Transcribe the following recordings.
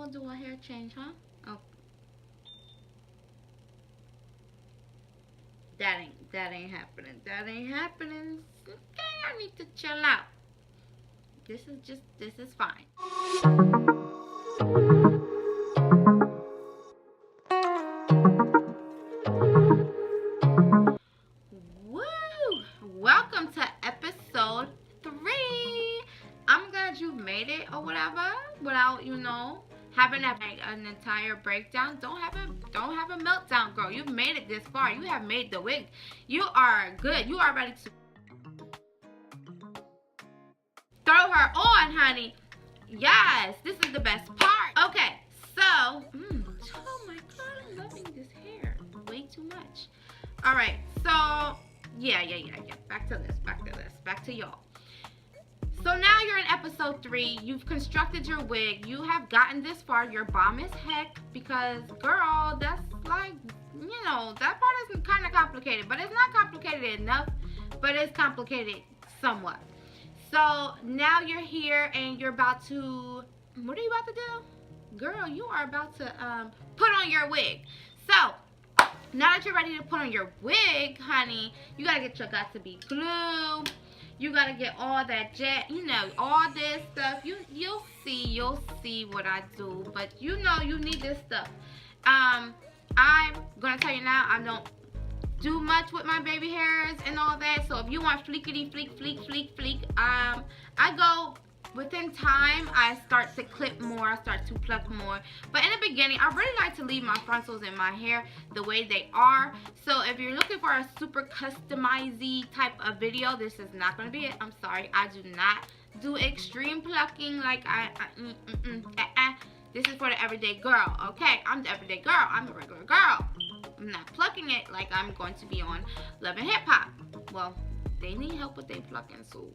gonna do a hair change, huh? Oh, that ain't happening. That ain't happening. Okay, I need to chill out. This is fine. Woo! Welcome to episode 3. I'm glad you made it or whatever without, having an entire breakdown. Don't have a meltdown, girl. You've made it this far. You have made the wig. You are good. You are ready to throw her on, honey. Yes, this is the best part. Okay, so, oh my god, I'm loving this hair way too much. All right, so yeah. Back to y'all. So now you're in episode 3. You've constructed your wig. You have gotten this far. You're bomb as heck because, girl, that's like, that part is kind of complicated, but it's not complicated enough, but it's complicated somewhat. So now you're here and you're about to, what are you about to do? Girl, you are about to put on your wig. So now that you're ready to put on your wig, honey, you gotta get your got-to-be glue. You gotta get all that jet, all this stuff. You'll see what I do, but you need this stuff. I'm gonna tell you now, I don't do much with my baby hairs and all that. So if you want fleekity fleek, I go within time. I start to clip more. I start to pluck more. But in the beginning, I really like to leave my frontals in my hair the way they are. So if you're looking for a super customizey type of video, this is not going to be it. I'm sorry. I do not do extreme plucking like This is for the everyday girl, okay? I'm the everyday girl. I'm a regular girl. I'm not plucking it like I'm going to be on Love and Hip Hop. Well, they need help with their plucking, so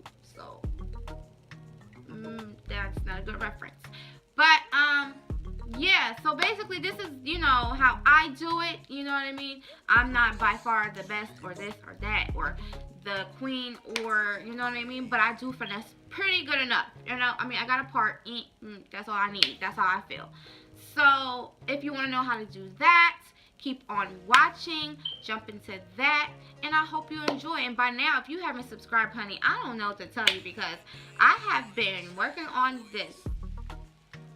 that's not a good reference. But yeah, so basically this is how I do it. You know what I mean? I'm not by far the best or this or that or the queen or you know what I mean, but I do finesse pretty good enough. I mean, I got a part. That's all I need. That's how I feel. So if you want to know how to do that, keep on watching, jump into that, and I hope you enjoy. And by now, if you haven't subscribed, honey, I don't know what to tell you because I have been working on this.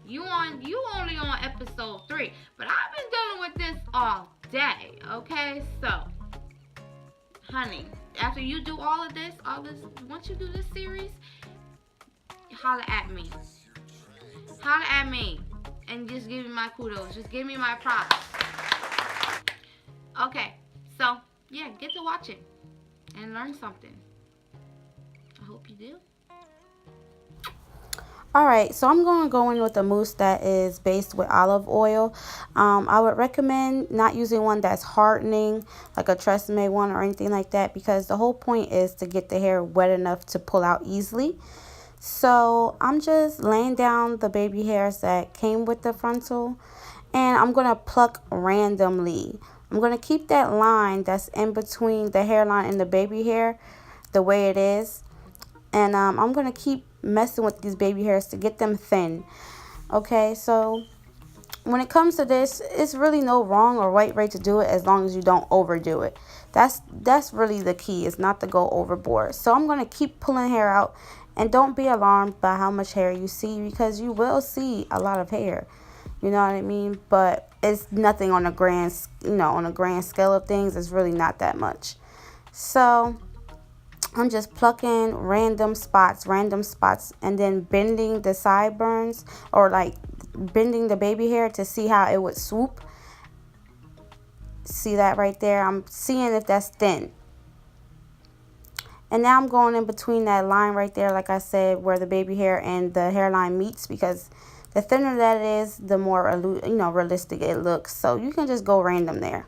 You only on episode 3, but I've been dealing with this all day, okay? So, honey, after you do all this, once you do this series, holla at me. Holla at me. And just give me my kudos. Just give me my props. Okay, so, yeah, get to watching and learn something. I hope you do. Alright, so I'm going to go in with a mousse that is based with olive oil. I would recommend not using one that's hardening, like a Tresemme one or anything like that, because the whole point is to get the hair wet enough to pull out easily. So I'm just laying down the baby hairs that came with the frontal, and I'm going to pluck randomly. I'm going to keep that line that's in between the hairline and the baby hair the way it is. And I'm going to keep messing with these baby hairs to get them thin. Okay, so when it comes to this, it's really no wrong or right way to do it as long as you don't overdo it. That's really the key, is not to go overboard. So I'm going to keep pulling hair out, and don't be alarmed by how much hair you see, because you will see a lot of hair. You know what I mean? But it's nothing on a grand, on a grand scale of things. It's really not that much. So I'm just plucking random spots, and then bending the sideburns, or like bending the baby hair to see how it would swoop. See that right there? I'm seeing if that's thin. And now I'm going in between that line right there, like I said, where the baby hair and the hairline meets, because the thinner that it is, the more realistic it looks. So you can just go random there.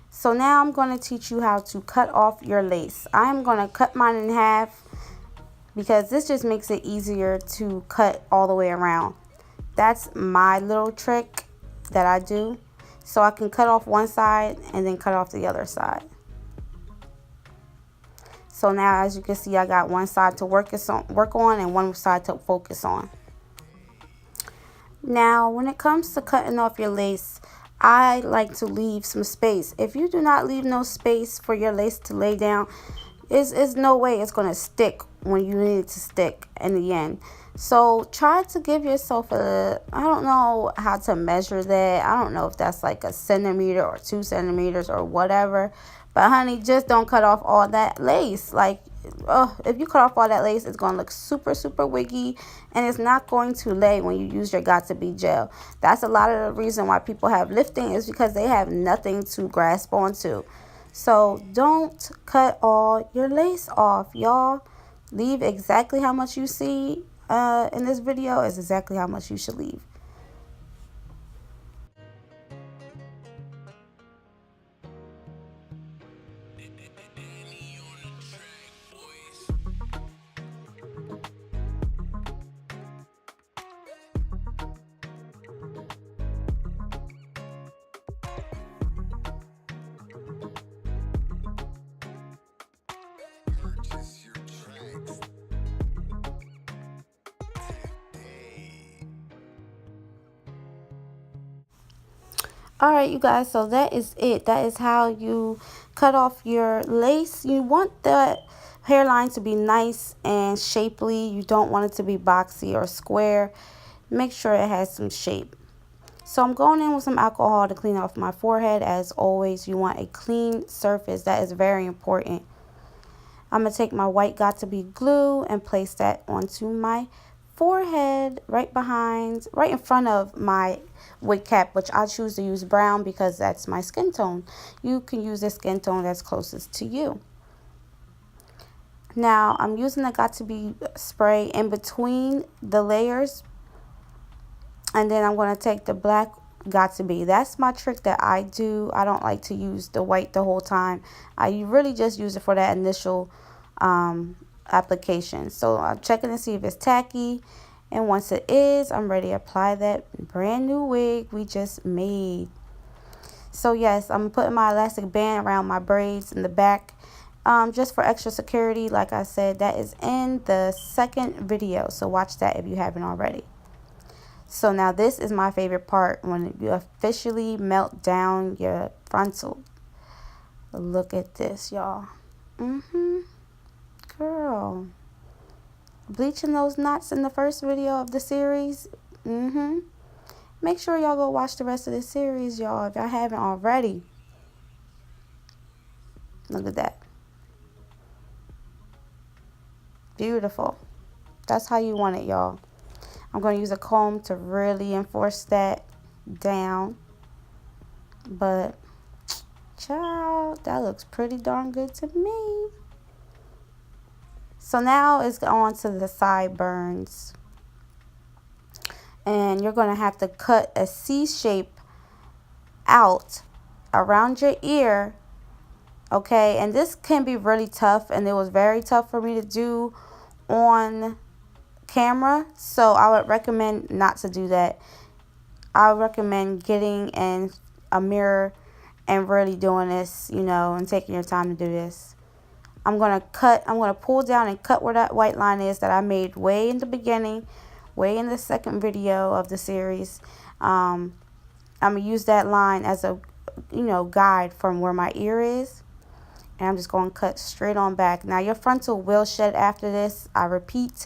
So now I'm going to teach you how to cut off your lace. I'm going to cut mine in half because this just makes it easier to cut all the way around. That's my little trick that I do. So I can cut off one side and then cut off the other side. So now, as you can see, I got one side to work on and one side to focus on. Now, when it comes to cutting off your lace, I like to leave some space. If you do not leave no space for your lace to lay down, it's no way it's going to stick when you need it to stick in the end. So try to give yourself I don't know how to measure that. I don't know if that's like a centimeter or 2 centimeters or whatever. But honey, just don't cut off all that lace. Like, if you cut off all that lace, it's going to look super, super wiggy. And it's not going to lay when you use your Got2b gel. That's a lot of the reason why people have lifting, is because they have nothing to grasp onto. So don't cut all your lace off, y'all. Leave exactly how much you see in this video is exactly how much you should leave. All right, you guys, so that is it. That is how you cut off your lace. You want the hairline to be nice and shapely. You don't want it to be boxy or square. Make sure it has some shape. So I'm going in with some alcohol to clean off my forehead. As always, you want a clean surface. That is very important. I'm going to take my white Got2b glue and place that onto my forehead, right in front of my wig cap, which I choose to use brown because that's my skin tone. You can use the skin tone that's closest to you. Now, I'm using the Got2b spray in between the layers, and then I'm going to take the black Got2b. That's my trick that I do. I don't like to use the white the whole time. I really just use it for that initial application. So I'm checking to see if it's tacky, and once it is, I'm ready to apply that brand new wig we just made. So yes, I'm putting my elastic band around my braids in the back, just for extra security. Like I said, that is in the second video, so watch that if you haven't already. So now this is my favorite part, when you officially melt down your frontal. Look at this, y'all. Girl. Bleaching those knots in the first video of the series. Make sure y'all go watch the rest of the series, y'all, if y'all haven't already. Look at that. Beautiful. That's how you want it, y'all. I'm going to use a comb to really enforce that down. But, child, that looks pretty darn good to me. So now it's on to the sideburns. And you're going to have to cut a C shape out around your ear. Okay, and this can be really tough, and it was very tough for me to do on camera. So I would recommend not to do that. I would recommend getting in a mirror and really doing this, and taking your time to do this. I'm going to pull down and cut where that white line is that I made way in the beginning, way in the second video of the series. I'm going to use that line as a, guide from where my ear is. And I'm just going to cut straight on back. Now, your frontal will shed after this. I repeat,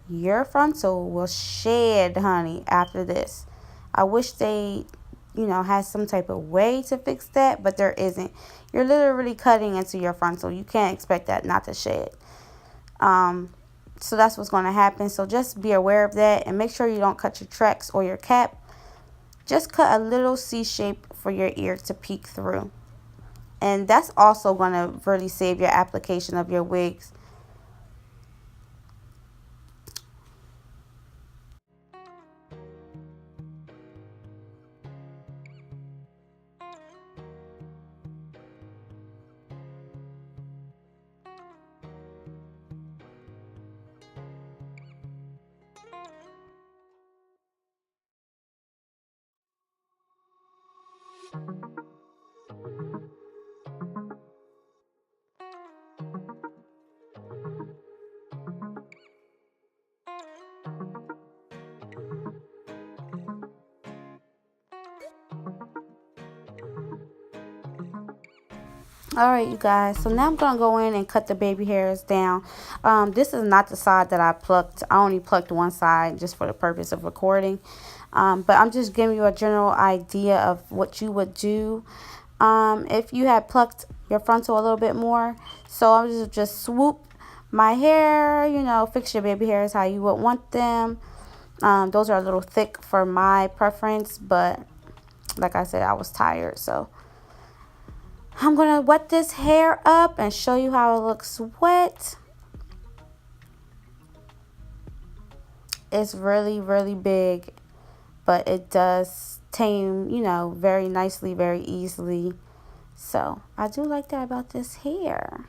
your frontal will shed, honey, after this. I wish they, had some type of way to fix that, but there isn't. You're literally cutting into your frontal. You can't expect that not to shed. So that's what's going to happen. So just be aware of that, and make sure you don't cut your tracks or your cap. Just cut a little C shape for your ear to peek through. And that's also going to really save your application of your wigs. Alright, you guys, so now I'm going to go in and cut the baby hairs down. This is not the side that I plucked. I only plucked one side just for the purpose of recording. But I'm just giving you a general idea of what you would do if you had plucked your frontal a little bit more. So I'm just swoop my hair, you know, fix your baby hairs how you would want them. Those are a little thick for my preference, but like I said, I was tired, so I'm going to wet this hair up and show you how it looks wet. It's really, really big, but it does tame, you know, very nicely, very easily. So I do like that about this hair.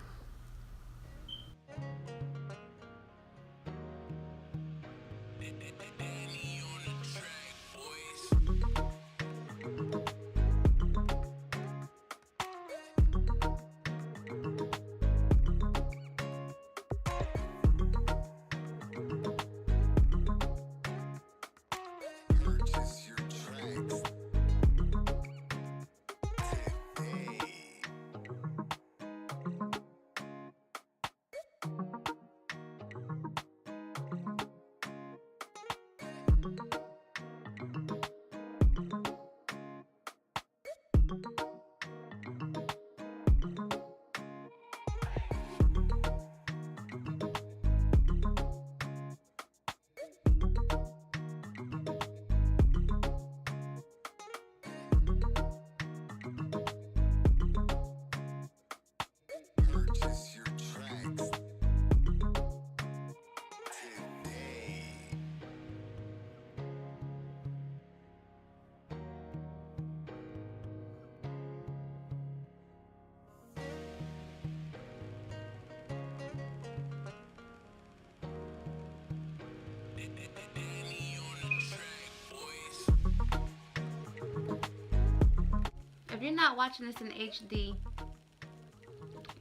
If you're not watching this in HD,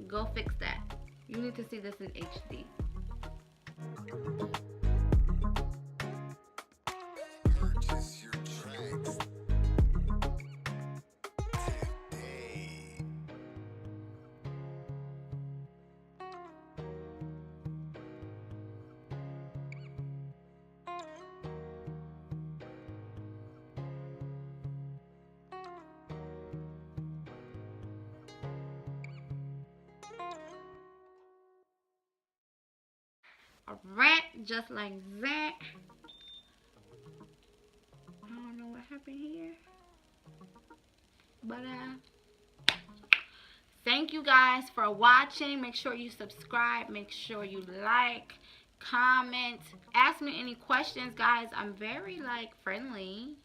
go fix that. You need to see this in HD. Purchase your tracks today. A rat just like that. I don't know what happened here, but thank you guys for watching. Make sure you subscribe, make sure you like, comment, ask me any questions, guys. I'm very like friendly,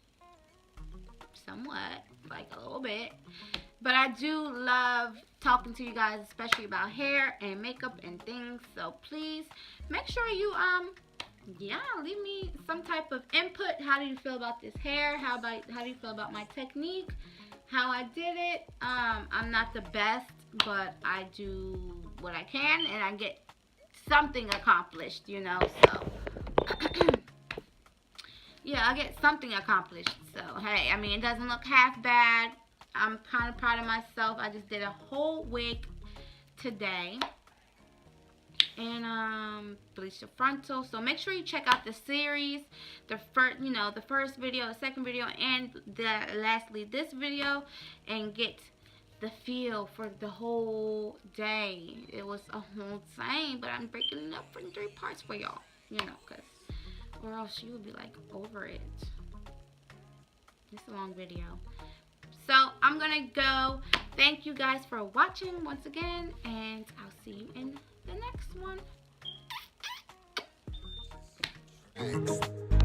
somewhat, like a little bit, but I do love talking to you guys, especially about hair and makeup and things. So please make sure you yeah, leave me some type of input. How do you feel about this hair? How do you feel about my technique, how I did it? I'm not the best, but I do what I can and I get something accomplished, you know. So yeah, I get something accomplished. So hey, I mean, it doesn't look half bad. I'm kind of proud of myself. I just did a whole wig today and bleached the frontal. So make sure you check out the series, the first, you know, the first video, the second video, and lastly this video, and get the feel for the whole day. It was a whole thing, but I'm breaking it up in 3 parts for y'all, you know, because or else you would be like over it. It's a long video. So I'm gonna go. Thank you guys for watching once again, and I'll see you in the next one. Thanks.